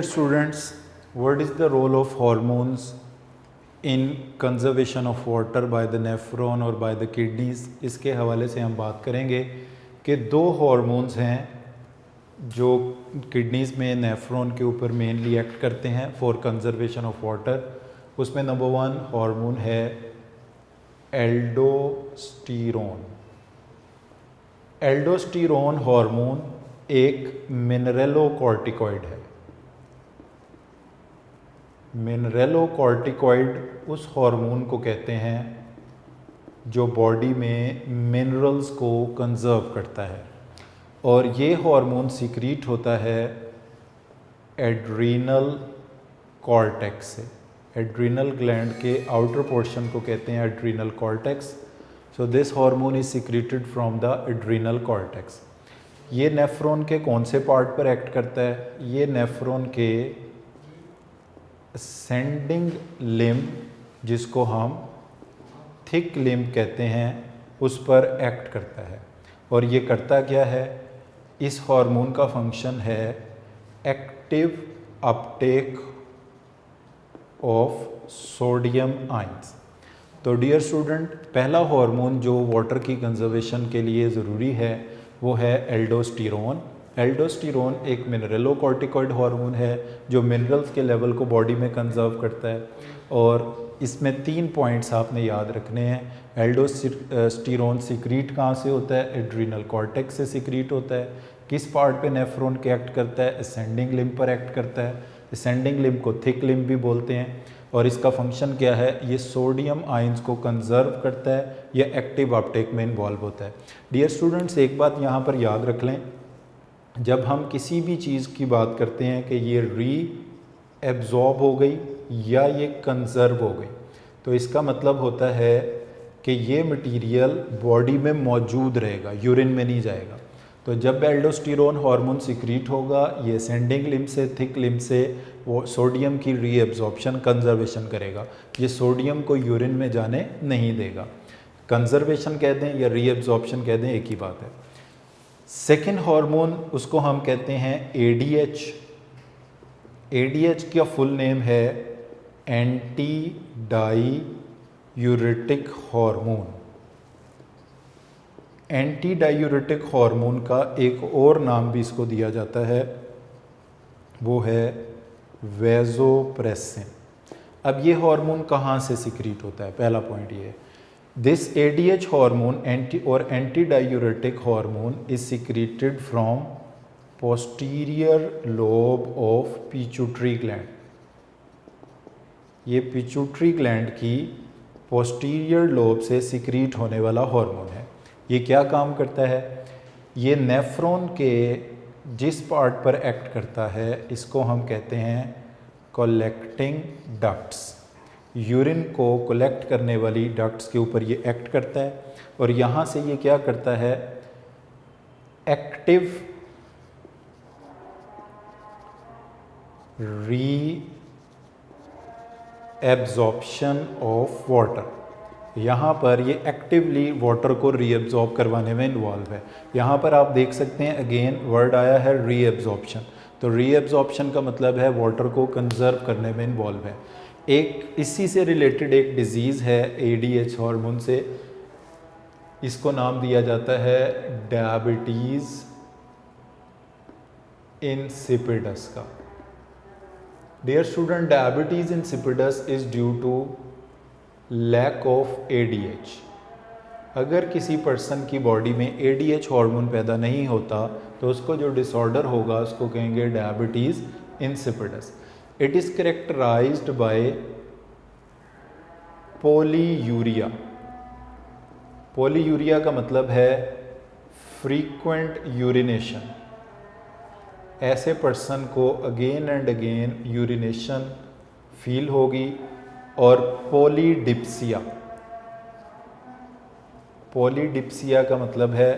Dear students, what is the role of hormones in conservation of water by the nephron और by the kidneys? इसके हवाले से हम बात करेंगे कि दो हार्मोन्स हैं जो किडनीज़ में नेफ्रॉन के ऊपर मेनली एक्ट करते हैं फॉर कंजर्वेशन ऑफ वाटर। उसमें नंबर 1 हार्मोन है एल्डोस्टेरोन। एल्डोस्टेरोन हार्मोन एक मिनरेलोकॉर्टिकॉइड है। मिनरेलोकॉर्टिकॉइड उस हार्मोन को कहते हैं जो बॉडी में मिनरल्स को कंजर्व करता है, और ये हार्मोन सीक्रीट होता है एड्रीनल कॉर्टेक्स से। एड्रीनल ग्लैंड के आउटर पोर्शन को कहते हैं adrenal cortex. So this hormone is secreted from the adrenal cortex. ये नेफ्रॉन के कौन से पार्ट पर एक्ट करता है? ये नेफ्रॉन के असेंडिंग लिम्ब, जिसको हम थिक लिम्ब कहते हैं, उस पर एक्ट करता है। और ये करता क्या है? इस हार्मोन का फंक्शन है active Uptake of sodium ions. तो डियर स्टूडेंट, पहला हार्मोन जो वाटर की कंजर्वेशन के लिए ज़रूरी है वो है एल्डोस्टेरोन। एल्डोस्टेरोन एक मिनरेलोकॉर्टिकॉइड हार्मोन है जो मिनरल्स के लेवल को बॉडी में कंजर्व करता है, और इसमें 3 पॉइंट्स आपने याद रखने हैं। एल्डोस्टेरोन सीक्रीट कहाँ से होता है? एड्रीनल कॉर्टेक्स से सीक्रीट होता है। किस पार्ट पे नेफ्रॉन के एक्ट करता है? असेंडिंग लिम्ब पर एक्ट करता है। असेंडिंग लिम्ब को थिक लिम्ब भी बोलते हैं, और इसका फंक्शन क्या है? ये सोडियम आयंस को कंजर्व करता है, या एक्टिव अपटेक में इन्वॉल्व होता है। डियर स्टूडेंट्स, एक बात यहाँ पर याद रख लें, जब हम किसी भी चीज़ की बात करते हैं कि ये री एब्जॉर्ब हो गई या ये कंजर्व हो गई, तो इसका मतलब होता है कि ये मटेरियल बॉडी में मौजूद रहेगा, यूरिन में नहीं जाएगा। तो जब एल्डोस्टेरोन हार्मोन सीक्रीट होगा, ये असेंडिंग लिम्ब से थिक लिम्ब से वो सोडियम की री एब्जॉर्प्शन कंजर्वेशन करेगा। ये सोडियम को यूरिन में जाने नहीं देगा। कंजर्वेशन कह दें या री एब्जॉर्प्शन कह दें, एक ही बात है। सेकेंड हार्मोन, उसको हम कहते हैं ADH। ADH का फुल नेम है anti diuretic hormone. Anti diuretic hormone का एक और नाम भी इसको दिया जाता है, वो है वेसोप्रेसिन। अब ये हार्मोन कहाँ से सीक्रेट होता है? पहला पॉइंट ये है, this ADH hormone anti diuretic hormone is secreted from posterior lobe of pituitary gland. ये पिट्यूटरी ग्लैंड की पोस्टीरियर लोब से सीक्रेट होने वाला हार्मोन है। ये क्या काम करता है? ये नेफ्रॉन के जिस पार्ट पर एक्ट करता है, इसको हम कहते हैं कलेक्टिंग डक्ट्स। यूरिन को कलेक्ट करने वाली डक्ट्स के ऊपर ये एक्ट करता है, और यहाँ से ये क्या करता है? एक्टिव री एब्जॉर्प्शन ऑफ वाटर। यहाँ पर ये एक्टिवली वाटर को रीएब्जॉर्ब करवाने में इन्वॉल्व है। यहाँ पर आप देख सकते हैं अगेन वर्ड आया है रीएब्जॉर्प्शन। तो रीएब्जॉर्प्शन का मतलब है वाटर को कंजर्व करने में इन्वॉल्व है। एक इसी से रिलेटेड एक डिजीज़ है ADH हार्मोन से, इसको नाम दिया जाता है डायबिटीज़ इंसिपिडस का। Dear student, diabetes insipidus is due to lack of ADH। अगर किसी पर्सन की बॉडी में ADH हार्मोन पैदा नहीं होता तो उसको जो डिसऑर्डर होगा उसको कहेंगे diabetes insipidus. It is characterised by polyuria. Polyuria का मतलब है फ्रीक्वेंट यूरिनेशन। ऐसे पर्सन को again and again urination feel होगी। और पॉलीडिप्सिया, पॉलीडिप्सिया का मतलब है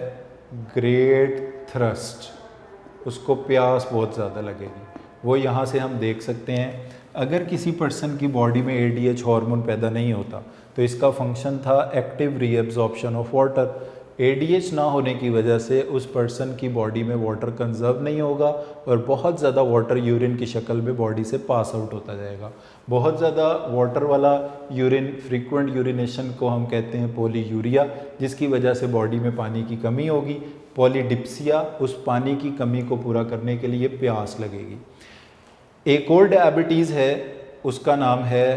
ग्रेट थ्रस्ट, उसको प्यास बहुत ज़्यादा लगेगी। वो यहाँ से हम देख सकते हैं, अगर किसी पर्सन की बॉडी में ADH हार्मोन पैदा नहीं होता तो इसका फंक्शन था active reabsorption of water. ADH ना होने की वजह से उस पर्सन की बॉडी में वाटर कंजर्व नहीं होगा और बहुत ज़्यादा वाटर यूरिन की शक्ल में बॉडी से पास आउट होता जाएगा। बहुत ज़्यादा वाटर वाला यूरिन, फ्रीक्वेंट यूरिनेशन को हम कहते हैं पॉलीयूरिया, जिसकी वजह से बॉडी में पानी की कमी होगी। पॉलीडिप्सिया, उस पानी की कमी को पूरा करने के लिए प्यास लगेगी। एक और डायबिटीज़ है, उसका नाम है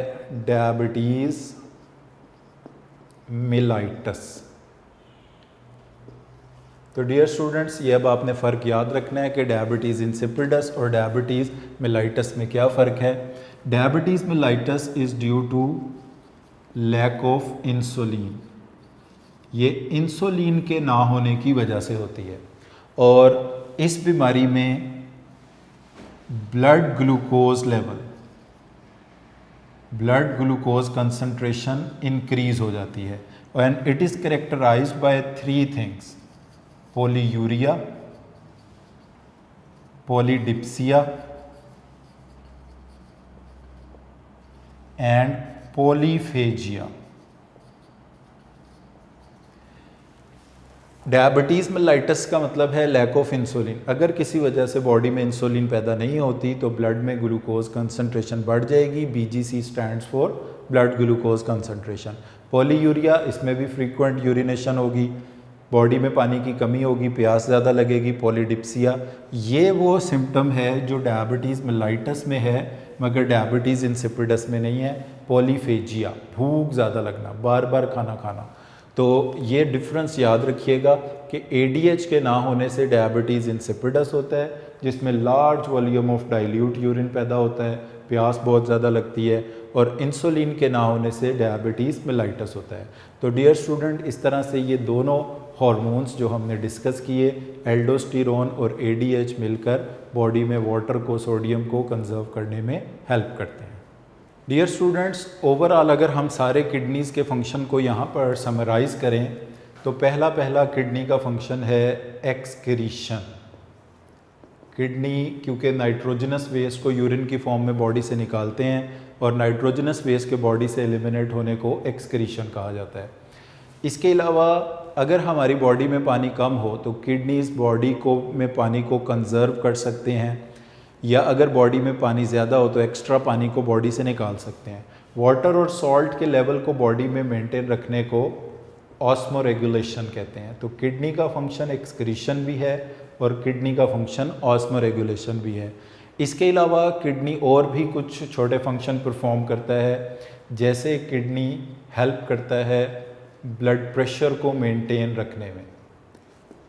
डायबिटीज़ मेलाइटस। तो डियर स्टूडेंट्स, ये अब आपने फ़र्क याद रखना है कि डायबिटीज़ इंसिपिडस और डायबिटीज़ मेलाइटस में क्या फ़र्क है। Diabetes mellitus is due to lack of insulin. ये इंसुलिन के ना होने की वजह से होती है और इस बीमारी में ब्लड ग्लूकोज कंसंट्रेशन इंक्रीज हो जाती है and it is characterised by 3 things: polyuria, polydipsia and polyphagia. Diabetes mellitus का मतलब है लैक ऑफ इंसुलिन। अगर किसी वजह से बॉडी में इंसुलिन पैदा नहीं होती तो ब्लड में ग्लूकोज कंसंट्रेशन बढ़ जाएगी। BGC stands for blood glucose concentration. Polyuria, इसमें भी फ्रीक्वेंट यूरिनेशन होगी, बॉडी में पानी की कमी होगी, प्यास ज़्यादा लगेगी। पॉलीडिप्सिया, ये वो सिम्टम है जो डायबिटीज़ मेलाइटस में है मगर डायबिटीज़ इंसिपिडस में नहीं है। पॉलीफेजिया, भूख ज़्यादा लगना, बार बार खाना खाना। तो ये डिफरेंस याद रखिएगा कि ADH के ना होने से डायबिटीज़ इंसिपिडस होता है, जिसमें large volume of dilute urine पैदा होता है, प्यास बहुत ज़्यादा लगती है, और इंसुलिन के ना होने से डायबिटीज़ मेलाइटस होता है। तो डियर स्टूडेंट, इस तरह से ये दोनों हार्मोन्स जो हमने डिस्कस किए, एल्डोस्टेरोन और ADH, मिलकर बॉडी में वाटर को, सोडियम को कंजर्व करने में हेल्प करते हैं। डियर स्टूडेंट्स, ओवरऑल अगर हम सारे किडनीज़ के फंक्शन को यहाँ पर समराइज़ करें तो पहला किडनी का फंक्शन है एक्सक्रीशन। किडनी क्योंकि नाइट्रोजनस वेस्ट को यूरिन की फॉर्म में बॉडी से निकालते हैं और नाइट्रोजनस वेस्ट के बॉडी से एलिमिनेट होने को एक्सक्रीशन कहा जाता है। इसके अलावा अगर हमारी बॉडी में पानी कम हो तो किडनीज़ बॉडी को में पानी को कंजर्व कर सकते हैं, या अगर बॉडी में पानी ज़्यादा हो तो एक्स्ट्रा पानी को बॉडी से निकाल सकते हैं। वाटर और सॉल्ट के लेवल को बॉडी में मेंटेन रखने को ऑस्मोरेगुलेशन कहते हैं। तो किडनी का फंक्शन एक्सक्रीशन भी है और किडनी का फंक्शन ऑस्मोरेगुलेशन भी है। इसके अलावा किडनी और भी कुछ छोटे फंक्शन परफॉर्म करता है, जैसे किडनी हेल्प करता है ब्लड प्रेशर को मेंटेन रखने में।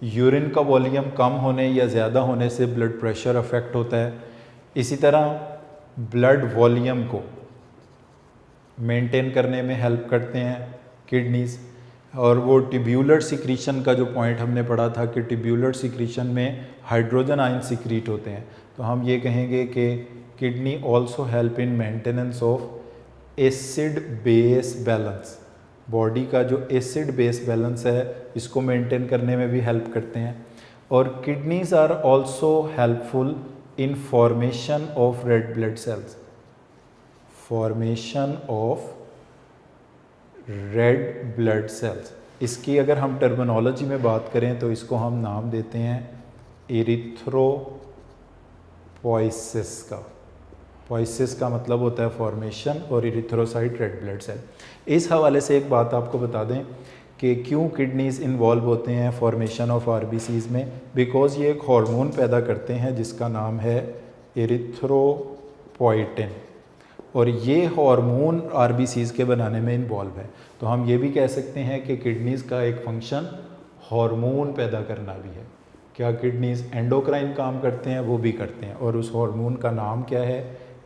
यूरिन का वॉल्यूम कम होने या ज़्यादा होने से ब्लड प्रेशर अफेक्ट होता है। इसी तरह ब्लड वॉल्यूम को मेंटेन करने में हेल्प करते हैं किडनीज़। और वो ट्यूब्यूलर सिक्रीशन का जो पॉइंट हमने पढ़ा था कि ट्यूब्यूलर सिक्रीशन में हाइड्रोजन आयन सिक्रीट होते हैं, तो हम ये कहेंगे कि kidney also help in maintenance of acid base balance. Body का जो एसिड बेस बैलेंस है इसको मेंटेन करने में भी हेल्प करते हैं। और kidneys are also helpful in formation of red blood cells. Formation of red blood cells, इसकी अगर हम टर्मिनोलॉजी में बात करें तो इसको हम नाम देते हैं इरिथ्रोपोइसिस का। पोइसिस का मतलब होता है फॉर्मेशन और इरिथ्रोसाइट रेड ब्लड सेल। इस हवाले से एक बात आपको बता दें कि क्यों किडनीज़ इन्वॉल्व होते हैं फॉर्मेशन ऑफ RBCs में। बिकॉज़ ये एक हार्मोन पैदा करते हैं जिसका नाम है इरिथ्रोपोइटिन, और ये हार्मोन RBCs के बनाने में इन्वॉल्व है। तो हम ये भी कह सकते हैं कि किडनीज़ का एक फंक्शन हार्मोन पैदा करना भी है। क्या किडनीज़ एंडोक्राइन काम करते हैं? वो भी करते हैं, और उस हार्मोन का नाम क्या है?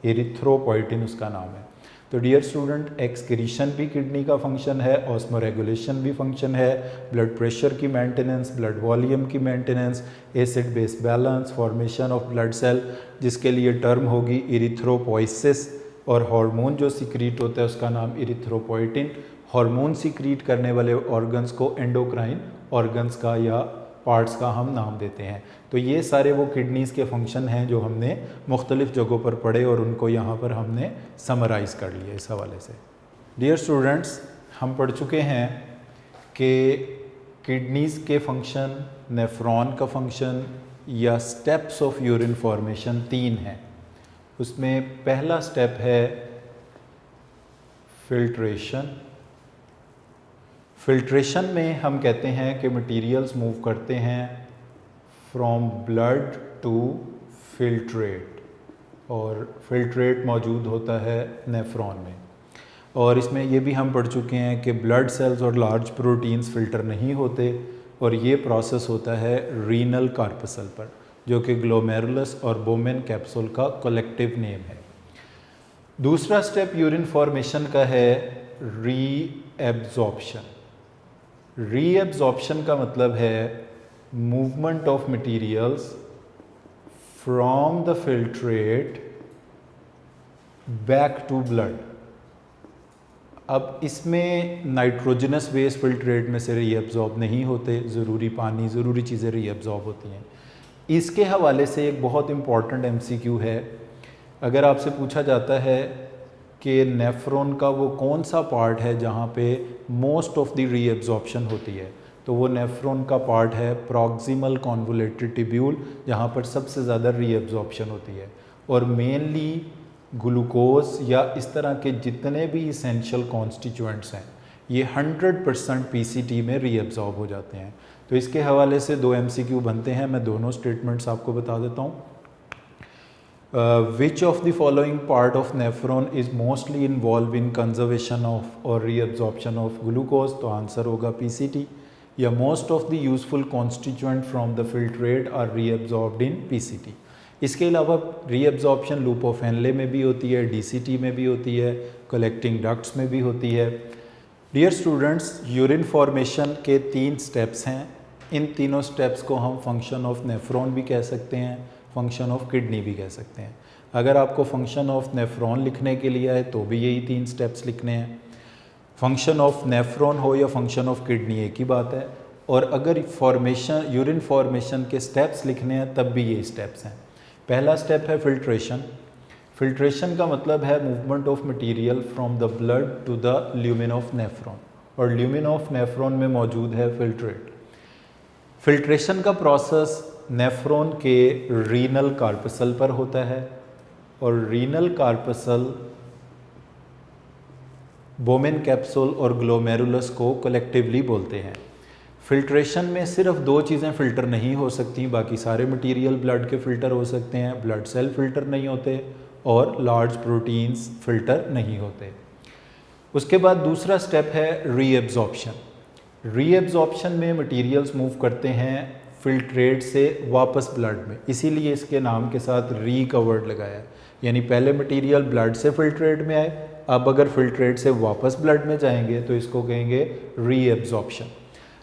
इरिथ्रोपोइटिन उसका नाम है। तो डियर स्टूडेंट, एक्सक्रीशन भी किडनी का फंक्शन है, ऑस्मोरेगुलेशन भी फंक्शन है, ब्लड प्रेशर की मेंटेनेंस, ब्लड वॉल्यूम की maintenance, acid base balance, formation of blood cell जिसके लिए टर्म होगी इरिथ्रोपोइसिस, और हार्मोन जो सिक्रीट होता है उसका नाम इरिथ्रोपोइटिन। हार्मोन सिक्रीट करने वाले ऑर्गन्स को एंडोक्राइन ऑर्गन्स का या पार्ट्स का हम नाम देते हैं। तो ये सारे वो किडनीज़ के फंक्शन हैं जो हमने मुख्तलिफ़ जगहों पर पढ़े और उनको यहाँ पर हमने समराइज़ कर लिया इस हवाले से। डियर स्टूडेंट्स, हम पढ़ चुके हैं कि किडनीज़ के फंक्शन, नेफ्रॉन का फंक्शन या स्टेप्स ऑफ यूरिन फॉर्मेशन 3 हैं। उसमें पहला स्टेप है फिल्ट्रेशन। फिल्ट्रेशन में हम कहते हैं कि मटेरियल्स मूव करते हैं फ्रॉम ब्लड टू फिल्ट्रेट, और फिल्ट्रेट मौजूद होता है नेफ्रॉन में। और इसमें ये भी हम पढ़ चुके हैं कि ब्लड सेल्स और लार्ज प्रोटीन्स फ़िल्टर नहीं होते, और ये प्रोसेस होता है रीनल कार्पसल पर, जो कि ग्लोमेरुलस और बोमेन कैप्सूल का कलेक्टिव नेम है। दूसरा स्टेप यूरिन फॉर्मेशन का है रीएब्जॉर्प्शन। रीएब्जॉर्प्शन का मतलब है movement of materials from the filtrate back to blood. अब इसमें नाइट्रोजनस बेस फिल्ट्रेट में से रीएब्जॉर्ब नहीं होते, ज़रूरी पानी, ज़रूरी चीज़ें रीएब्जॉर्ब होती हैं। इसके हवाले से एक बहुत इम्पॉर्टेंट एमसीक्यू है। अगर आपसे पूछा जाता है कि नेफ्रॉन का वो कौन सा पार्ट है जहाँ पे मोस्ट ऑफ द रीएब्जॉर्प्शन होती है, तो वो नेफ्रॉन का पार्ट है प्रॉक्सिमल कॉन्वोलेटेड ट्यूब्यूल, जहाँ पर सबसे ज़्यादा रीएब्जॉर्प्शन होती है। और मेनली ग्लूकोज या इस तरह के जितने भी इसेंशियल कॉन्स्टिट्यूएंट्स हैं, ये 100% पीसीटी में रीएब्जॉर्ब हो जाते हैं। तो इसके हवाले से 2 एमसीक्यू बनते हैं, मैं दोनों स्टेटमेंट्स आपको बता देता हूँ। Which of the following part of nephron is mostly involved in conservation of or reabsorption of glucose? तो आंसर होगा PCT। या most of the useful constituent from the filtrate are reabsorbed in PCT। इसके अलावा reabsorption loop of Henle में भी होती है, DCT में भी होती है, कलेक्टिंग डक्ट्स में भी होती है। डियर स्टूडेंट्स, यूरिन फॉर्मेशन के 3 स्टेप्स हैं। इन तीनों स्टेप्स को हम फंक्शन ऑफ नेफ्रॉन भी कह सकते हैं, फंक्शन ऑफ किडनी भी कह सकते हैं। अगर आपको फंक्शन ऑफ नेफ्रॉन लिखने के लिए है तो भी यही 3 स्टेप्स लिखने हैं। फंक्शन ऑफ नेफ्रॉन हो या फंक्शन ऑफ किडनी, एक ही बात है। और अगर फॉर्मेशन, यूरिन फॉर्मेशन के स्टेप्स लिखने हैं तब भी यही स्टेप्स हैं। पहला स्टेप है फिल्ट्रेशन। फिल्ट्रेशन का मतलब है movement of material from the blood to the lumen of nephron, और ल्यूमेन ऑफ नेफ्रॉन में मौजूद है फिल्ट्रेट। फिल्ट्रेशन का प्रोसेस नेफ्रॉन के रीनल कार्पसल पर होता है, और रीनल कार्पसल बोमेन कैप्सूल और ग्लोमेरुलस को कलेक्टिवली बोलते हैं। फिल्ट्रेशन में सिर्फ 2 चीज़ें फ़िल्टर नहीं हो सकती, बाकी सारे मटेरियल ब्लड के फ़िल्टर हो सकते हैं। ब्लड सेल फ़िल्टर नहीं होते और लार्ज प्रोटीन्स फ़िल्टर नहीं होते। उसके बाद दूसरा स्टेप है रीएब्जॉर्प्शन। रीएब्जॉर्प्शन में मटेरियल्स मूव करते हैं फिल्ट्रेट से वापस ब्लड में, इसीलिए इसके नाम के साथ री का वर्ड लगाया है। यानी पहले मटेरियल ब्लड से फिल्ट्रेट में आए, अब अगर फिल्ट्रेट से वापस ब्लड में जाएंगे तो इसको कहेंगे रीएब्जॉर्प्शन।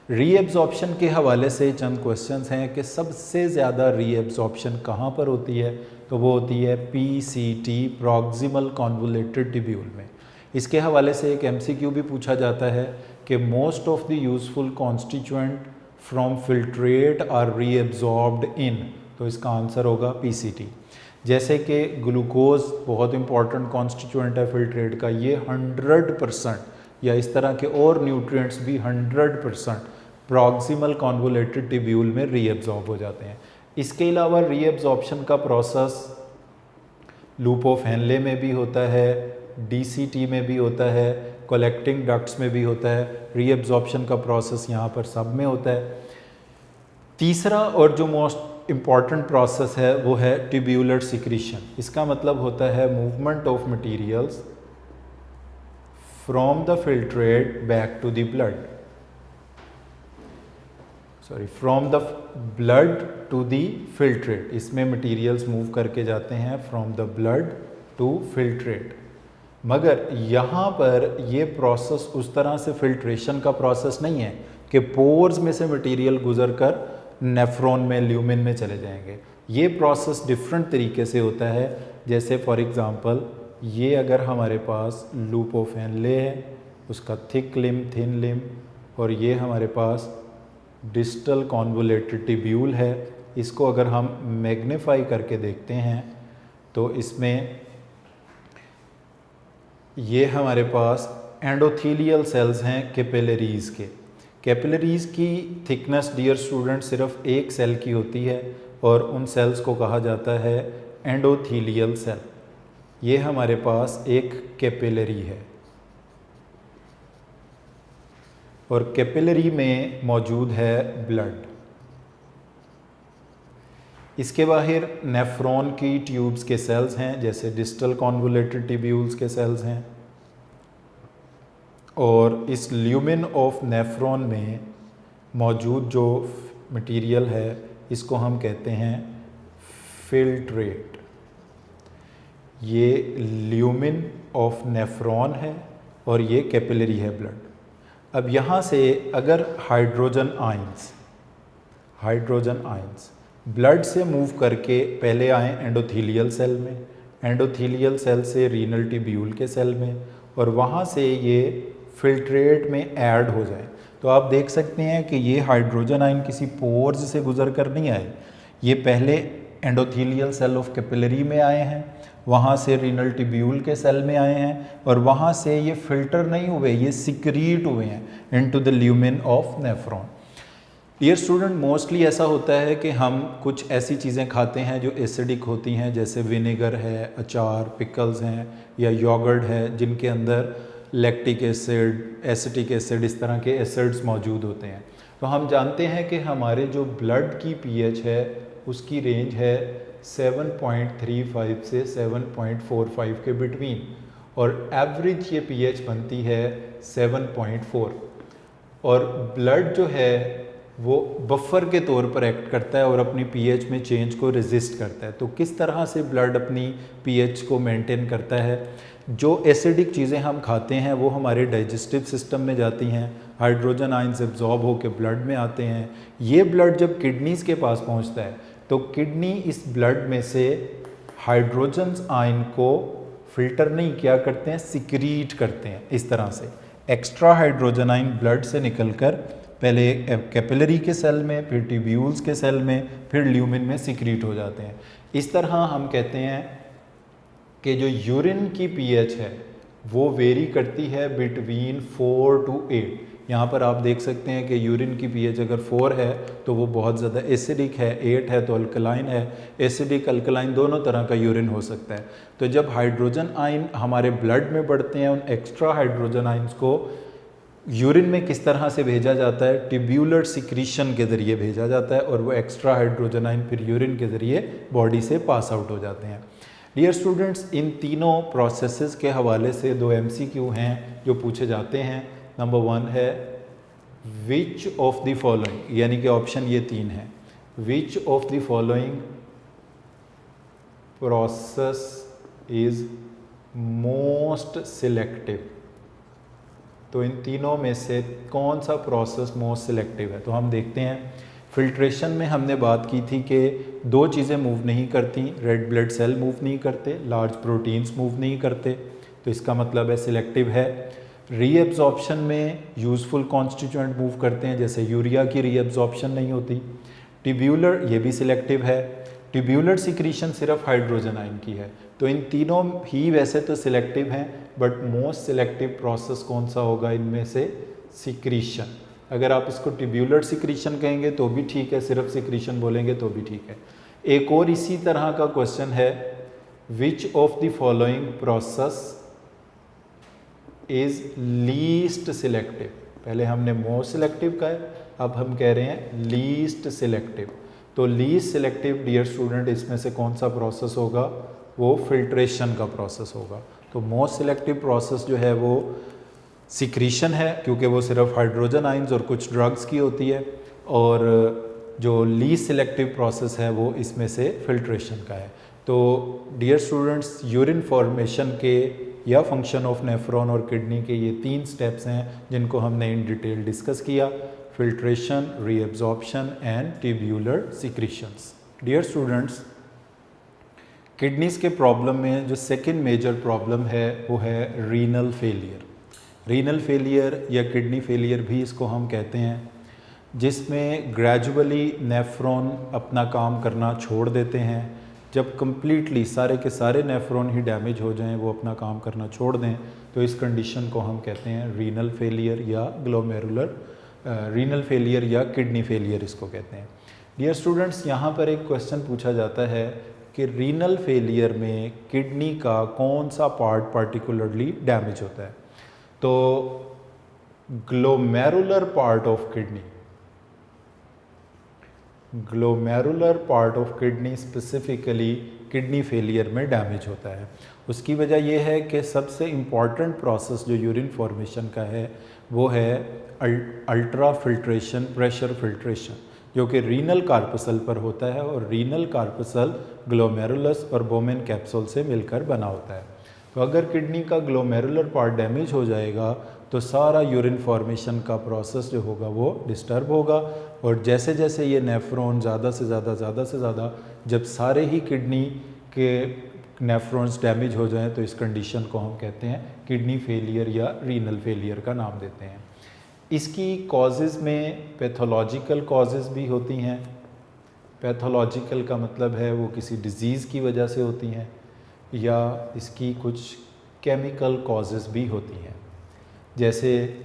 रीएब्जॉर्प्शन के हवाले से चंद क्वेश्चंस हैं कि सबसे ज़्यादा रीएब्जॉर्प्शन कहाँ पर होती है, तो वो होती है पीसीटी, प्रॉक्सिमल कॉन्वोलेटेड ट्यूब्यूल में। इसके हवाले से एक एमसीक्यू भी पूछा जाता है कि most of the useful constituent from filtrate are reabsorbed in, तो इसका आंसर होगा पीसीटी। जैसे कि ग्लूकोज बहुत इंपॉर्टेंट कॉन्स्टिट्यूएंट है फिल्ट्रेट का, ये 100%, या इस तरह के और न्यूट्रिएंट्स भी 100% प्रॉक्सिमल कॉन्वोलेटेड ट्यूब्यूल में रीएब्जॉर्ब हो जाते हैं। इसके अलावा रीएब्जॉर्प्शन का प्रोसेस लूप ऑफ हेनले में भी होता है, डीसीटी में भी होता है, कलेक्टिंग डक्ट्स में भी होता है। रीएब्जॉर्प्शन का प्रोसेस यहाँ पर सब में होता है। तीसरा और जो मोस्ट इम्पॉर्टेंट प्रोसेस है वो है ट्यूब्यूलर सिक्रीशन। इसका मतलब होता है movement of materials from the filtrate back to the blood, from the blood to the filtrate. इसमें मटेरियल्स मूव करके जाते हैं from the blood to filtrate. मगर यहाँ पर ये प्रोसेस उस तरह से फिल्ट्रेशन का प्रोसेस नहीं है कि पोर्स में से मटेरियल गुजर कर नेफ्रॉन में, ल्यूमेन में चले जाएंगे। ये प्रोसेस डिफरेंट तरीके से होता है। जैसे फॉर एग्ज़ाम्पल, ये अगर हमारे पास लूप ऑफ हेनले है, उसका थिक लिम, थिन लिम, और ये हमारे पास डिस्टल कॉन्वोलेटेड ट्यूब्यूल है। इसको अगर हम मैग्नीफाई करके देखते हैं तो इसमें ये हमारे पास एंडोथीलियल सेल्स हैं कैपिलरीज़ के। कैपिलरीज की थिकनेस डियर स्टूडेंट सिर्फ एक सेल की होती है और उन सेल्स को कहा जाता है एंडोथीलियल सेल। ये हमारे पास एक कैपिलरी है और कैपिलरी में मौजूद है ब्लड। इसके बाहर नेफ्रॉन की ट्यूब्स के सेल्स हैं, जैसे डिस्टल कॉन्वोलेटेड ट्यूब्यूल्स के सेल्स हैं, और इस ल्यूमेन ऑफ नेफ्रॉन में मौजूद जो मटेरियल है इसको हम कहते हैं फिल्ट्रेट। ये ल्यूमेन ऑफ नेफ्रॉन है और ये कैपिलरी है ब्लड। अब यहाँ से अगर हाइड्रोजन आयंस ब्लड से मूव करके पहले आए एंडोथीलियल सेल में, एंडोथीलियल सेल से रीनल ट्यूब्यूल के सेल में, और वहाँ से ये फिल्ट्रेट में ऐड हो जाए, तो आप देख सकते हैं कि ये हाइड्रोजन आयन किसी पोर्स से गुजर कर नहीं आए। ये पहले एंडोथीलियल सेल ऑफ कैपिलरी में आए हैं, वहाँ से रीनल ट्यूब्यूल के सेल में आए हैं, और वहाँ से ये फिल्टर नहीं हुए, ये सिक्रीट हुए हैं into the lumen of nephron. Dear student, mostly ऐसा होता है कि हम कुछ ऐसी चीज़ें खाते हैं जो एसिडिक होती हैं, जैसे विनेगर है, अचार, पिकल्स हैं, या योगर्ट है, जिनके अंदर लैक्टिक एसिड, एसिटिक एसिड, इस तरह के एसिड्स मौजूद होते हैं। तो हम जानते हैं कि हमारे जो ब्लड की पीएच है उसकी रेंज है 7.35 से 7.45 के बिटवीन, और एवरेज ये पीएच बनती है 7.4। और ब्लड जो है वो बफर के तौर पर एक्ट करता है और अपनी पीएच में चेंज को रेजिस्ट करता है। तो किस तरह से ब्लड अपनी पीएच को मेंटेन करता है? जो एसिडिक चीज़ें हम खाते हैं वो हमारे डाइजेस्टिव सिस्टम में जाती हैं, हाइड्रोजन आयंस एब्जॉर्ब होकर ब्लड में आते हैं। ये ब्लड जब किडनीज़ के पास पहुंचता है तो किडनी इस ब्लड में से हाइड्रोजन आयन को फिल्टर नहीं क्या करते हैं, सिक्रीट करते हैं। इस तरह से एक्स्ट्रा हाइड्रोजन आयन ब्लड से निकलकर पहले कैपिलरी के सेल में, फिर ट्यूब्यूल्स के सेल में, फिर ल्यूमेन में सिक्रीट हो जाते हैं। इस तरह हम कहते हैं कि जो यूरिन की पीएच है वो वेरी करती है बिटवीन 4 to 8। यहाँ पर आप देख सकते हैं कि यूरिन की पीएच अगर 4 है तो वो बहुत ज़्यादा एसिडिक है, 8 है तो अल्कलाइन है। एसिडिक अल्कलाइन दोनों तरह का यूरिन हो सकता है। तो जब हाइड्रोजन आयन हमारे ब्लड में बढ़ते हैं, उन एक्स्ट्रा हाइड्रोजन आयंस को यूरिन में किस तरह से भेजा जाता है? ट्यूब्यूलर सिक्रीशन के ज़रिए भेजा जाता है, और वो एक्स्ट्रा हाइड्रोजन आयन फिर यूरिन के ज़रिए बॉडी से पास आउट हो जाते हैं। डियर स्टूडेंट्स, इन तीनों प्रोसेसेस के हवाले से 2 MCQ हैं जो पूछे जाते हैं। नंबर 1 है विच ऑफ द फॉलोइंग, यानी कि ऑप्शन ये 3 है, which of the following process is most selective. तो इन तीनों में से कौन सा प्रोसेस मोस्ट सिलेक्टिव है? तो हम देखते हैं। फिल्ट्रेशन में हमने बात की थी कि 2 चीज़ें मूव नहीं करती, रेड ब्लड सेल मूव नहीं करते, लार्ज प्रोटीन्स मूव नहीं करते, तो इसका मतलब है सिलेक्टिव है। रीएब्जॉर्प्शन में यूज़फुल कॉन्स्टिट्यूएंट मूव करते हैं, जैसे यूरिया की रीएब्जॉर्प्शन नहीं होती। ट्यूब्यूलर, ये भी सिलेक्टिव है। ट्यूब्यूलर सिक्रीशन सिर्फ हाइड्रोजन आयन की है। तो इन तीनों ही वैसे तो सिलेक्टिव हैं, बट मोस्ट सिलेक्टिव प्रोसेस कौन सा होगा इनमें से? सिक्रीशन। अगर आप इसको ट्यूब्यूलर सिक्रीशन कहेंगे तो भी ठीक है, सिर्फ सिक्रीशन बोलेंगे तो भी ठीक है। एक और इसी तरह का क्वेश्चन है, which of the following process is least selective. पहले हमने मोस्ट सिलेक्टिव कहा है, अब हम कह रहे हैं लीस्ट सिलेक्टिव। तो लीस्ट सिलेक्टिव डियर स्टूडेंट इसमें से कौन सा प्रोसेस होगा? वो फिल्ट्रेशन का प्रोसेस होगा। तो मोस्ट सिलेक्टिव प्रोसेस जो है वो सिक्रीशन है, क्योंकि वो सिर्फ हाइड्रोजन आयंस और कुछ ड्रग्स की होती है, और जो लीस्ट सिलेक्टिव प्रोसेस है वो इसमें से फिल्ट्रेशन का है। तो डियर स्टूडेंट्स, यूरिन फॉर्मेशन के या फंक्शन ऑफ नेफ्रॉन और किडनी के ये 3 स्टेप्स हैं जिनको हमने इन डिटेल डिस्कस किया: filtration, reabsorption and tubular secretions. Dear students, kidneys के प्रॉब्लम में जो सेकेंड मेजर प्रॉब्लम है वो है रीनल फेलियर। रीनल फेलियर या किडनी फेलियर भी इसको हम कहते हैं, जिसमें ग्रेजुअली नेफ्रॉन अपना काम करना छोड़ देते हैं। जब कम्प्लीटली सारे के सारे नेफ्रॉन ही डैमेज हो जाएं, वो अपना काम करना छोड़ दें, तो इस कंडीशन को हम कहते हैं रीनल फेलियर या ग्लोमेरुलर रीनल फेलियर या किडनी फेलियर इसको कहते हैं। डियर स्टूडेंट्स, यहाँ पर एक क्वेश्चन पूछा जाता है कि रीनल फेलियर में किडनी का कौन सा पार्ट पार्टिकुलरली डैमेज होता है। तो glomerular part of kidney, glomerular part of kidney specifically kidney failure में डैमेज होता है। उसकी वजह यह है कि सबसे इम्पॉर्टेंट प्रोसेस जो यूरिन फॉर्मेशन का है वो है अल्ट्रा फिल्ट्रेशन, प्रेशर फिल्ट्रेशन, जो कि रीनल कार्पसल पर होता है और रीनल कार्पसल ग्लोमेरुलस और बोमेन कैप्सूल से मिलकर बना होता है। तो अगर किडनी का ग्लोमेरुलर पार्ट डैमेज हो जाएगा तो सारा यूरिन फॉर्मेशन का प्रोसेस जो होगा वो डिस्टर्ब होगा, और जैसे जैसे ये नेफ्रॉन ज़्यादा से ज़्यादा जब सारे ही किडनी के नेफ्रॉन्स डैमेज हो जाएं तो इस कंडीशन को हम कहते हैं किडनी फेलियर या रीनल फेलियर का नाम देते हैं। इसकी कॉजेज़ में पैथोलॉजिकल कॉजेज़ भी होती हैं। पैथोलॉजिकल का मतलब है वो किसी डिज़ीज़ की वजह से होती हैं या इसकी कुछ केमिकल कॉजेज़ भी होती हैं, जैसे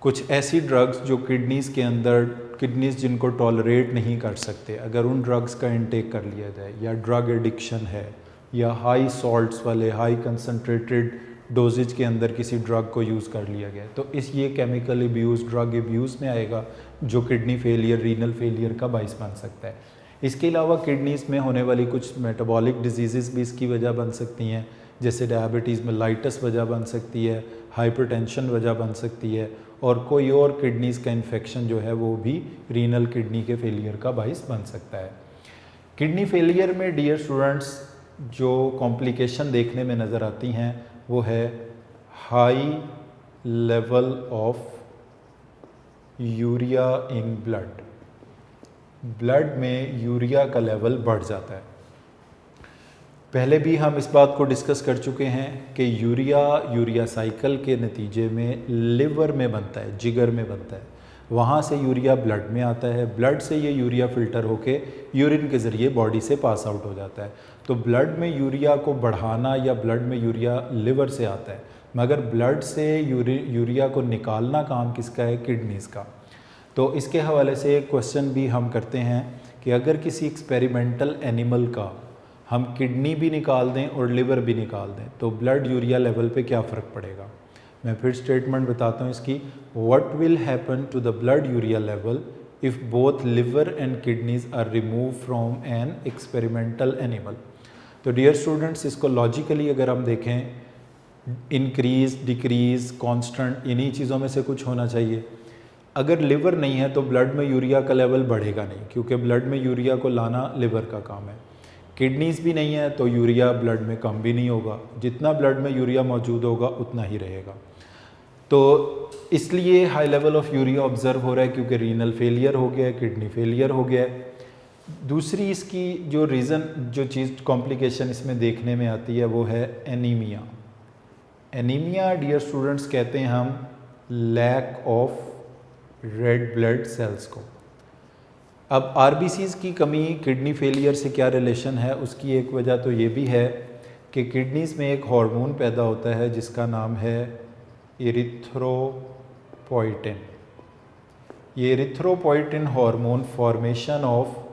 कुछ ऐसी ड्रग्स जो किडनीज़ के अंदर, किडनीज़ जिनको टॉलरेट नहीं कर सकते, अगर उन ड्रग्स का इंटेक कर लिया जाए, या ड्रग एडिक्शन है, या हाई सॉल्ट्स वाले हाई कंसनट्रेटेड डोजेज के अंदर किसी ड्रग को यूज़ कर लिया गया, तो ये केमिकल एब्यूज़, ड्रग एब्यूज़ में आएगा जो किडनी फेलियर, रीनल फेलियर का बाइस बन सकता है। इसके अलावा किडनीज़ में होने वाली कुछ मेटाबॉलिक डिजीज़ भी इसकी वजह बन सकती हैं, जैसे डायबिटीज़ में लाइटस वजह बन सकती है, हाइपरटेंशन वजह बन सकती है, और कोई और किडनीज़ का इन्फेक्शन जो है वो भी रीनल किडनी के फेलियर का बाइस बन सकता है। किडनी फेलियर में डियर स्टूडेंट्स जो कॉम्प्लिकेशन देखने में नज़र आती हैं वो है high level of urea in blood, blood में यूरिया का लेवल बढ़ जाता है। पहले भी हम इस बात को डिस्कस कर चुके हैं कि यूरिया साइकिल के नतीजे में लिवर में बनता है, जिगर में बनता है, वहाँ से यूरिया ब्लड में आता है, ब्लड से ये यूरिया फ़िल्टर होके यूरिन के ज़रिए बॉडी से पास आउट हो जाता है। तो ब्लड में यूरिया को बढ़ाना या ब्लड में यूरिया लिवर से आता है, मगर ब्लड से यूरिया को निकालना काम किसका है? किडनीज़ का। तो इसके हवाले से एक क्वेश्चन भी हम करते हैं कि अगर किसी एक्सपेरिमेंटल एनिमल का हम किडनी भी निकाल दें और लिवर भी निकाल दें तो ब्लड यूरिया लेवल पे क्या फ़र्क पड़ेगा? मैं फिर स्टेटमेंट बताता हूँ इसकी। What will happen to the blood urea level if both liver and kidneys are remove from an experimental animal. तो डियर स्टूडेंट्स, इसको लॉजिकली अगर हम देखें, इंक्रीज़, डिक्रीज़, कांस्टेंट, इन्हीं चीज़ों में से कुछ होना चाहिए। अगर लिवर नहीं है तो ब्लड में यूरिया का लेवल बढ़ेगा नहीं, क्योंकि ब्लड में यूरिया को लाना लिवर का काम है। किडनीज़ भी नहीं है तो यूरिया ब्लड में कम भी नहीं होगा, जितना ब्लड में यूरिया मौजूद होगा उतना ही रहेगा। तो इसलिए high level of urea observe हो रहा है, क्योंकि रीनल फेलियर हो गया है, किडनी फेलियर हो गया है। दूसरी इसकी जो रीज़न, जो चीज़ कॉम्प्लिकेशन इसमें देखने में आती है वो है एनीमिया। एनीमिया डियर स्टूडेंट्स कहते हैं हम lack of red blood cells को। अब आरबीसीज़ की कमी किडनी फेलियर से क्या रिलेशन है? उसकी एक वजह तो ये भी है कि किडनीज़ में एक हार्मोन पैदा होता है जिसका नाम है इरिथ्रोपोइटिन। ये erythropoietin hormone formation of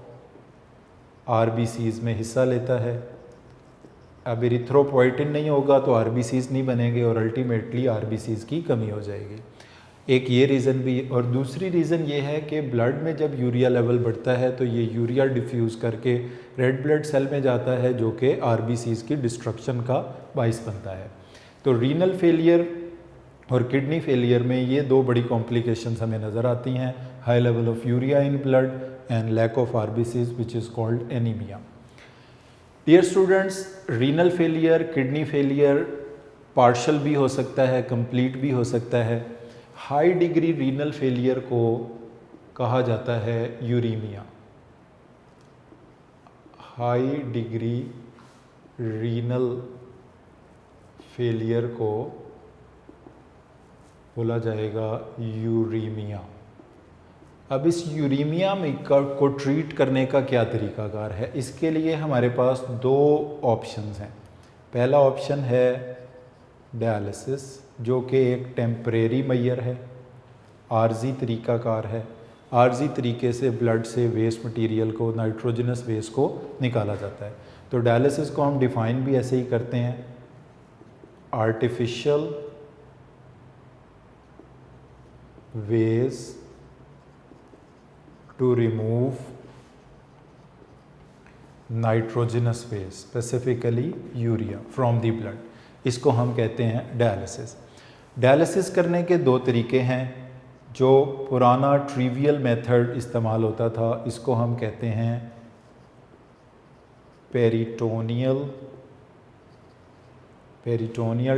RBCs में हिस्सा लेता है। अब इरिथ्रोपोइटिन नहीं होगा तो आरबीसीज़ नहीं बनेंगे और अल्टीमेटली आरबीसीज़ की कमी हो जाएगी। एक ये रीज़न भी, और दूसरी रीज़न ये है कि ब्लड में जब यूरिया लेवल बढ़ता है तो ये यूरिया डिफ्यूज़ करके रेड ब्लड सेल में जाता है, जो कि आरबीसीज़ की डिस्ट्रक्शन का बाइस बनता है। तो रीनल फेलियर और किडनी फेलियर में ये दो बड़ी कॉम्प्लिकेशंस हमें नज़र आती हैं, high level of urea in blood and lack of RBCs which is called anaemia. Dear students, renal failure, kidney failure partial भी हो सकता है, कंप्लीट भी हो सकता है। हाई डिग्री रीनल फेलियर को कहा जाता है uraemia. High degree renal failure को बोला जाएगा यूरीमिया। अब इस यूरीमिया में को ट्रीट करने का क्या तरीकाकार है? इसके लिए हमारे पास दो ऑप्शंस हैं। पहला ऑप्शन है डायलिसिस, जो कि एक टेम्परेरी मैयर है, आर्जी तरीक़ाकार है। आर्जी तरीके से ब्लड से वेस्ट मटेरियल को, नाइट्रोजनस वेस्ट को निकाला जाता है। तो डायलिसिस को हम डिफ़ाइन भी ऐसे ही करते हैं, artificial ways to remove nitrogenous waste, specifically urea from the blood, इसको हम कहते हैं डायलिसिस। डायलिसिस करने के दो तरीके हैं। जो पुराना ट्रिवियल मेथड इस्तेमाल होता था, इसको हम कहते हैं पेरिटोनियल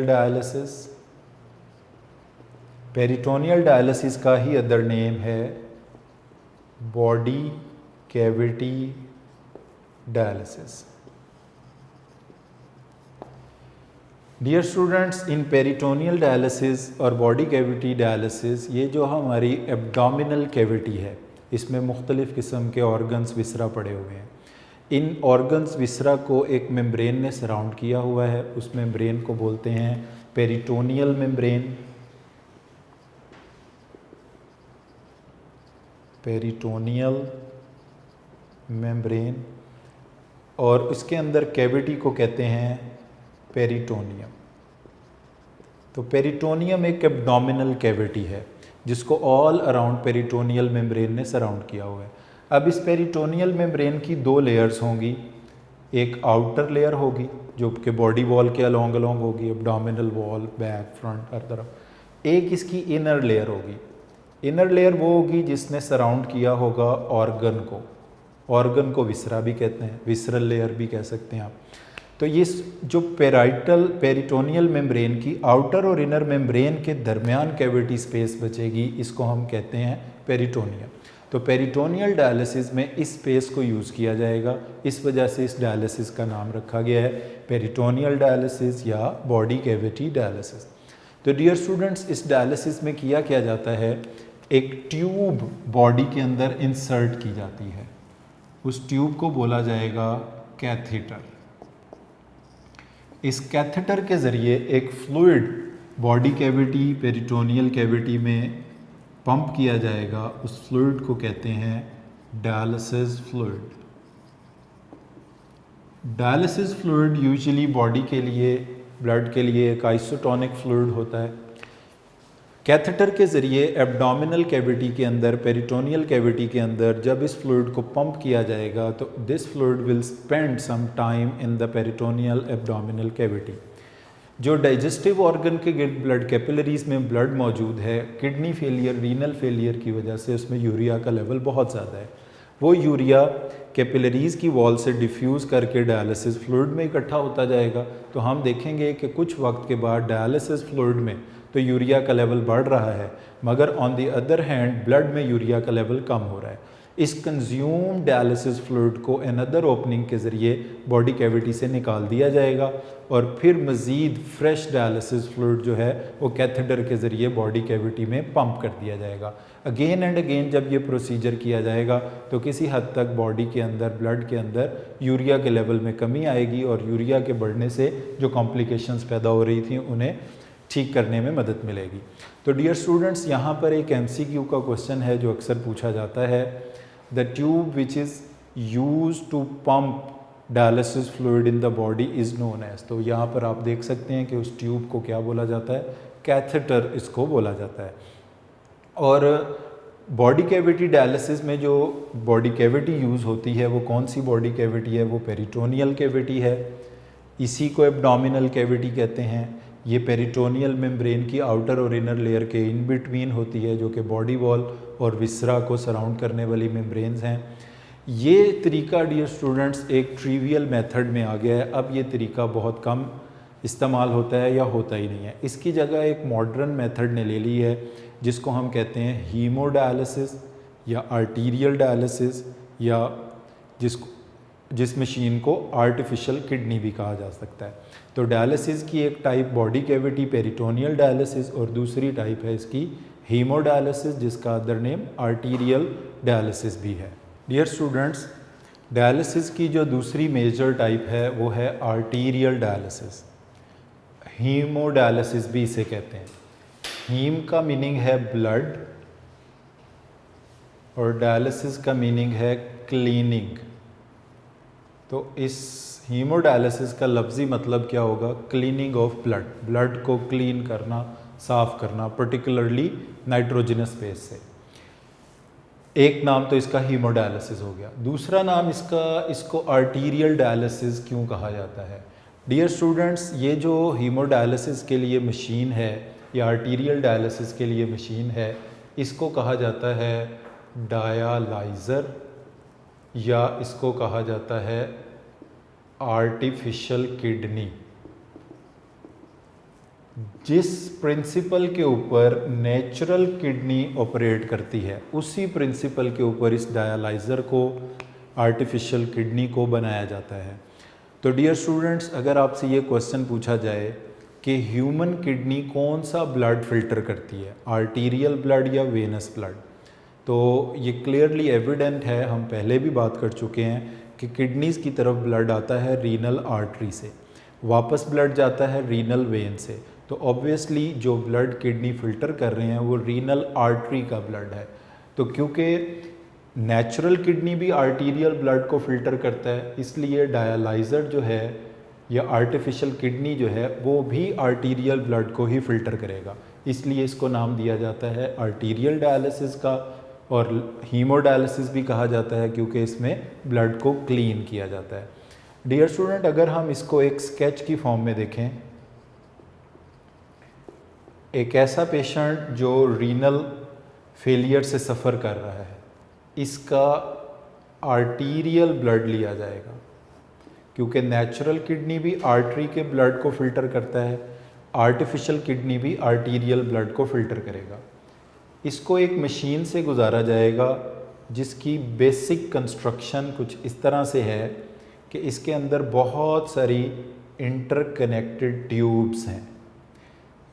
डायलिसिस। पेरिटोनियल डायलिसिस का ही अदर नेम है body cavity dialysis. Dear students, in peritoneal dialysis और बॉडी कैविटी डायलिसिस, ये जो हमारी एब्डोमिनल कैविटी है, इसमें मुख्तलिफ़ किस्म के ऑर्गन्स विसरा पड़े हुए हैं। इन ऑर्गन्स विसरा को एक मेम्ब्रेन ने सराउंड किया हुआ है। उस मेम्ब्रेन को बोलते हैं पेरिटोनियल मेम्ब्रेन। पेरिटोनियल मेम्ब्रेन, और इसके अंदर कैविटी को कहते हैं पेरिटोनियम। तो पेरिटोनियम एक एब्डोमिनल कैविटी है जिसको ऑल अराउंड पेरिटोनियल मेम्ब्रेन ने सराउंड किया हुआ है। अब इस पेरिटोनियल मेम्ब्रेन की दो लेयर्स होंगी। एक आउटर लेयर होगी जो कि बॉडी वॉल के अलोंग होगी, एब्डोमिनल वॉल, बैक, फ्रंट, हर तरफ। एक इसकी इनर लेयर होगी। इनर लेयर वो होगी जिसने सराउंड किया होगा ऑर्गन को विसरा भी कहते हैं, विसरल लेयर भी कह सकते हैं आप। तो ये जो पेरिटोनियल मेम्ब्रेन की आउटर और इनर मेम्ब्रेन के दरमियान कैविटी स्पेस बचेगी, इसको हम कहते हैं पेरिटोनियम। तो पेरिटोनियल डायलिसिस में इस स्पेस को यूज़ किया जाएगा, इस वजह से इस डायलिसिस का नाम रखा गया है पेरिटोनियल डायलिसिस या बॉडी कैविटी डायलिसिस। तो डियर स्टूडेंट्स, इस डायलिसिस में किया क्या जाता है, एक ट्यूब बॉडी के अंदर इंसर्ट की जाती है। उस ट्यूब को बोला जाएगा कैथेटर। इस कैथेटर के ज़रिए एक fluid body cavity, peritoneal cavity में पंप किया जाएगा। उस फ्लूइड को कहते हैं dialysis fluid. Dialysis fluid usually body के लिए, ब्लड के लिए एक आइसोटोनिक फ्लूइड होता है। कैथेटर के ज़रिए एब्डोमिनल कैविटी के अंदर, पेरिटोनियल कैविटी के अंदर जब इस फ्लूइड को पंप किया जाएगा तो this fluid will spend some time in the peritoneal abdominal cavity. जो डाइजेस्टिव ऑर्गन के ब्लड कैपिलरीज में ब्लड मौजूद है, किडनी फेलियर, रीनल फेलियर की वजह से उसमें यूरिया का लेवल बहुत ज़्यादा है। वो यूरिया कैपिलरीज की वॉल से डिफ्यूज़ करके डायलिसिस फ्लूइड में इकट्ठा होता जाएगा। तो हम देखेंगे कि कुछ वक्त के बाद डायलिसिस फ्लूइड में तो यूरिया का लेवल बढ़ रहा है, मगर on the other hand blood में यूरिया का लेवल कम हो रहा है। इस कंज्यूम डायलिसिस फ्लूइड को अनदर ओपनिंग के ज़रिए बॉडी कैविटी से निकाल दिया जाएगा और फिर मज़ीद फ्रेश डायलिसिस फ्लूइड जो है वो कैथेटर के ज़रिए बॉडी कैविटी में पंप कर दिया जाएगा। अगेन एंड अगेन जब ये प्रोसीजर किया जाएगा तो किसी हद तक बॉडी के अंदर, ब्लड के अंदर यूरिया के लेवल में कमी आएगी और यूरिया के बढ़ने से जो कॉम्प्लिकेशंस पैदा हो रही थी उन्हें ठीक करने में मदद मिलेगी। तो डियर स्टूडेंट्स, यहाँ पर एक MCQ का क्वेश्चन है जो अक्सर पूछा जाता है, the tube which is use to pump dialysis fluid in the body is known as. तो यहाँ पर आप देख सकते हैं कि उस ट्यूब को क्या बोला जाता है, कैथेटर इसको बोला जाता है। और बॉडी कैविटी डायलिसिस में जो बॉडी कैविटी यूज़ होती है वो कौन सी बॉडी कैविटी है, वो पेरिटोनियल कैविटी है। इसी को एब्डोमिनल कैविटी कहते हैं। ये पेरिटोनियल मेम्ब्रेन की आउटर और इनर लेयर के इन बिटवीन होती है, जो कि बॉडी वॉल और विसरा को सराउंड करने वाली मेम्ब्रेन्स हैं। ये तरीका डियर स्टूडेंट्स एक ट्रिवियल मेथड में आ गया है। अब ये तरीका बहुत कम इस्तेमाल होता है या होता ही नहीं है। इसकी जगह एक मॉडर्न मेथड ने ले ली है जिसको हम कहते हैं हीमोडायलिसिस या आर्टीरियल डायलिसिस, या जिस मशीन को आर्टिफिशियल किडनी भी कहा जा सकता है। तो डायलिसिस की एक type body cavity peritoneal dialysis और दूसरी टाइप है इसकी हीमोडायलिसिस, जिसका अदर नेम आर्टीरियल डायलिसिस भी है। डियर स्टूडेंट्स, डायलिसिस की जो दूसरी मेजर टाइप है वो है आर्टीरियल डायलिसिस। हीमोडायलिसिस भी इसे कहते हैं। हीम का मीनिंग है ब्लड और डायलिसिस का मीनिंग है क्लीनिंग। तो इस हीमोडायलिसिस का लफ्ज़ी मतलब क्या होगा? क्लीनिंग ऑफ ब्लड, ब्लड को क्लीन करना, साफ करना, पर्टिकुलरली नाइट्रोजनस बेस से। एक नाम तो इसका हीमोडायलिसिस हो गया। दूसरा नाम इसको आर्टीरियल डायलिसिस क्यों कहा जाता है? डियर स्टूडेंट्स, ये जो हीमोडायलिसिस के लिए मशीन है या आर्टीरियल डायलिसिस के लिए मशीन है, इसको कहा जाता है डायालाइज़र या इसको कहा जाता है आर्टिफिशियल किडनी। जिस प्रिंसिपल के ऊपर नेचुरल किडनी ऑपरेट करती है, उसी प्रिंसिपल के ऊपर इस डायलाइज़र को, आर्टिफिशियल किडनी को बनाया जाता है। तो डियर स्टूडेंट्स, अगर आपसे ये क्वेश्चन पूछा जाए कि ह्यूमन किडनी कौन सा ब्लड फिल्टर करती है, आर्टीरियल ब्लड या वेनस ब्लड, तो ये क्लियरली एविडेंट है, हम पहले भी बात कर चुके हैं कि किडनीज़ की तरफ ब्लड आता है रीनल आर्टरी से, वापस ब्लड जाता है रीनल वेन से। तो ऑब्वियसली जो ब्लड किडनी फिल्टर कर रहे हैं वो रीनल आर्टरी का ब्लड है। तो क्योंकि नेचुरल किडनी भी आर्टीरियल ब्लड को फिल्टर करता है, इसलिए डायलाइज़र जो है या आर्टिफिशियल किडनी जो है वो भी आर्टीरियल ब्लड को ही फिल्टर करेगा, इसलिए इसको नाम दिया जाता है आर्टीरियल डायलिसिस का। और हीमोडायलिसिस भी कहा जाता है क्योंकि इसमें ब्लड को क्लीन किया जाता है। डियर स्टूडेंट, अगर हम इसको एक स्केच की फॉर्म में देखें, एक ऐसा पेशेंट जो रीनल फेलियर से सफ़र कर रहा है, इसका आर्टीरियल ब्लड लिया जाएगा क्योंकि नेचुरल किडनी भी आर्टरी के ब्लड को फिल्टर करता है, आर्टिफिशियल किडनी भी आर्टीरियल ब्लड को फिल्टर करेगा। इसको एक मशीन से गुजारा जाएगा जिसकी बेसिक कंस्ट्रक्शन कुछ इस तरह से है कि इसके अंदर बहुत सारी इंटरकनेक्टेड ट्यूब्स हैं।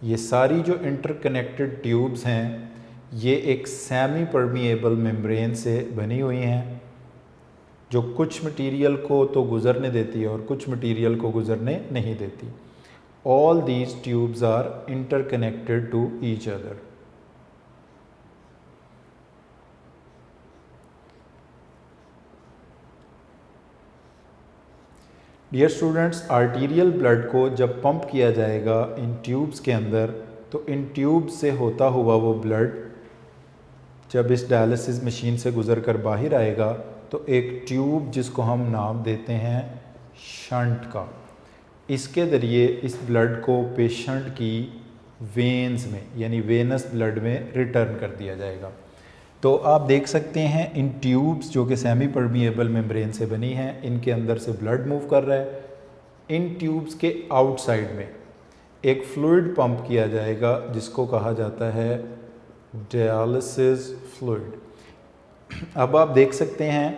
ये सारी जो इंटरकनेक्टेड ट्यूब्स हैं ये एक सेमी परमिएबल मेम्ब्रेन से बनी हुई हैं जो कुछ मटेरियल को तो गुजरने देती है और कुछ मटेरियल को गुजरने नहीं देती। All these tubes are interconnected to each other. Dear students, arterial blood को जब पंप किया जाएगा इन ट्यूब्स के अंदर, तो इन ट्यूब्स से होता हुआ वो ब्लड जब इस डायलिसिस मशीन से गुजर कर बाहर आएगा तो एक ट्यूब जिसको हम नाम देते हैं शंट का, इसके ज़रिए इस ब्लड को पेशेंट की वेन्स में यानी वेनस ब्लड में रिटर्न कर दिया जाएगा। तो आप देख सकते हैं इन ट्यूब्स जो कि सेमी परमिएबल मेम्ब्रेन से बनी हैं, इनके अंदर से ब्लड मूव कर रहा है। इन ट्यूब्स के आउटसाइड में एक फ्लूइड पंप किया जाएगा जिसको कहा जाता है डायलिसिस फ्लूइड। अब आप देख सकते हैं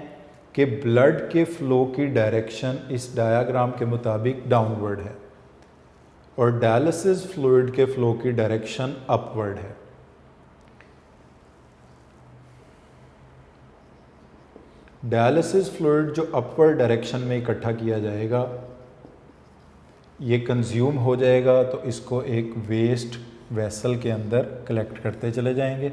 कि ब्लड के फ्लो की डायरेक्शन इस डायग्राम के मुताबिक डाउनवर्ड है और डायलिसिस फ्लूइड के फ्लो की डायरेक्शन अपवर्ड है। डायलिसिस फ्लूइड जो अपवर्ड डायरेक्शन में इकट्ठा किया जाएगा, ये कंज्यूम हो जाएगा तो इसको एक वेस्ट वेसल के अंदर कलेक्ट करते चले जाएंगे।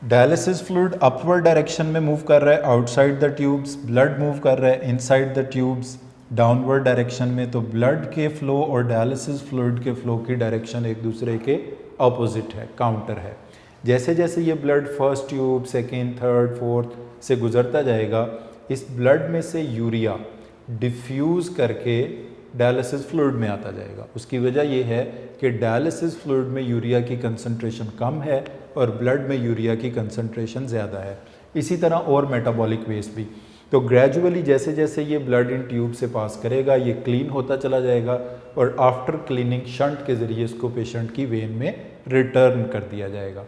डायलिसिस फ्लूइड अपवर्ड डायरेक्शन में मूव कर रहा है outside the tubes, blood move कर रहा है inside the tubes downward direction में। तो ब्लड के फ्लो और डायलिसिस फ्लूइड के फ्लो की डायरेक्शन एक दूसरे के अपोजिट है, काउंटर है। जैसे जैसे ये blood first tube, second, third, fourth से गुजरता जाएगा, इस ब्लड में से यूरिया डिफ्यूज़ करके डायलिसिस फ्लूइड में आता जाएगा। उसकी वजह यह है कि डायलिसिस फ्लूइड में यूरिया की कंसंट्रेशन कम है और ब्लड में यूरिया की कंसंट्रेशन ज़्यादा है। इसी तरह और मेटाबॉलिक वेस्ट भी। तो ग्रेजुअली जैसे जैसे ये ब्लड इन ट्यूब से पास करेगा, ये क्लीन होता चला जाएगा और आफ्टर क्लीनिंग शंट के ज़रिए इसको पेशेंट की वेन में रिटर्न कर दिया जाएगा।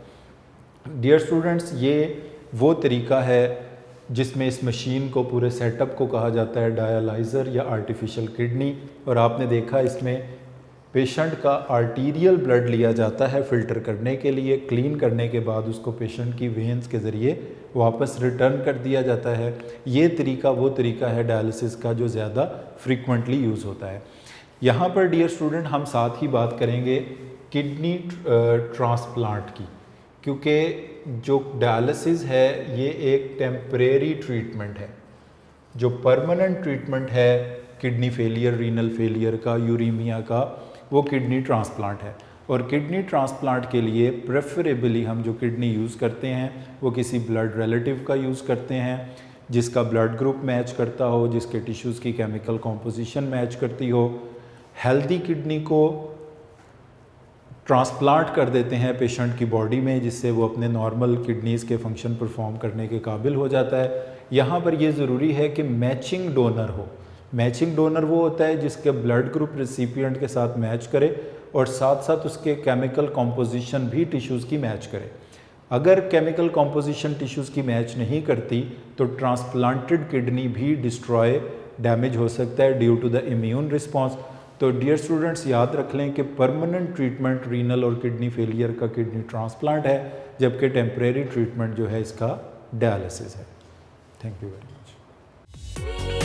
डियर स्टूडेंट्स, ये वो तरीका है जिसमें इस मशीन को, पूरे सेटअप को कहा जाता है डायलाइज़र या आर्टिफिशियल किडनी। और आपने देखा इसमें पेशेंट का आर्टीरियल ब्लड लिया जाता है फ़िल्टर करने के लिए, क्लीन करने के बाद उसको पेशेंट की वेन्स के ज़रिए वापस रिटर्न कर दिया जाता है। ये तरीका वो तरीका है डायलिसिस का जो ज़्यादा फ्रीक्वेंटली यूज़ होता है। यहाँ पर डियर स्टूडेंट हम साथ ही बात करेंगे किडनी ट्रांसप्लांट की। क्योंकि जो डायलिसिस है ये एक टेम्परेरी ट्रीटमेंट है। जो परमानेंट ट्रीटमेंट है किडनी फेलियर, रीनल फेलियर का, यूरीमिया का, वो किडनी ट्रांसप्लांट है। और किडनी ट्रांसप्लांट के लिए प्रेफरेबली हम जो किडनी यूज़ करते हैं वो किसी ब्लड रिलेटिव का यूज़ करते हैं, जिसका ब्लड ग्रुप मैच करता हो, जिसके टिश्यूज़ की केमिकल कॉम्पोजिशन मैच करती हो। हेल्दी किडनी को ट्रांसप्लांट कर देते हैं पेशेंट की बॉडी में, जिससे वो अपने नॉर्मल किडनीज़ के फंक्शन परफॉर्म करने के काबिल हो जाता है। यहाँ पर ये ज़रूरी है कि मैचिंग डोनर हो। मैचिंग डोनर वो होता है जिसके ब्लड ग्रुप रिसिपिएंट के साथ मैच करे और साथ साथ उसके केमिकल कॉम्पोजिशन भी टिश्यूज़ की मैच करे। अगर केमिकल कॉम्पोजिशन टिश्यूज़ की मैच नहीं करती तो ट्रांसप्लांटेड किडनी भी डिस्ट्रॉय, डैमेज हो सकता है due to the immune response. तो डियर स्टूडेंट्स, याद रख लें कि परमानेंट ट्रीटमेंट रीनल और किडनी फेलियर का किडनी ट्रांसप्लांट है, जबकि टेम्परेरी ट्रीटमेंट जो है इसका डायलिसिस है। Thank you very much.